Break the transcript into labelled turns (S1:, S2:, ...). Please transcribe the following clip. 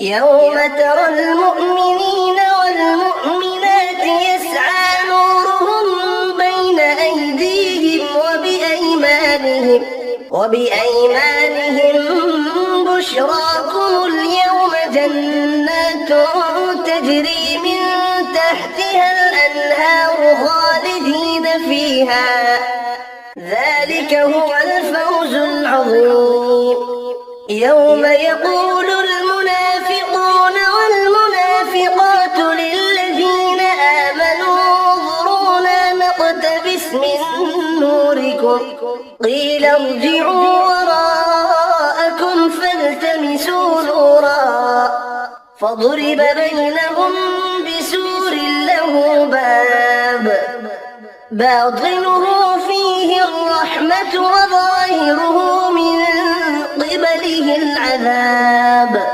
S1: يوم ترى المؤمنين والمؤمنات يسعى نورهم بين أيديهم وبأيمانهم بشراكم اليوم جنات تجري من تحتها الأنهار خالدين فيها ذلك هو الفوز العظيم. يوم يقول المنافقون والمنافقات للذين آمنوا انظرونا نقتبس من نوركم قيل ارجعوا وراءكم فالتمسوا نورا فضرب بينهم بسور له باب باطنه فيه الرحمة وظاهره من قبله العذاب.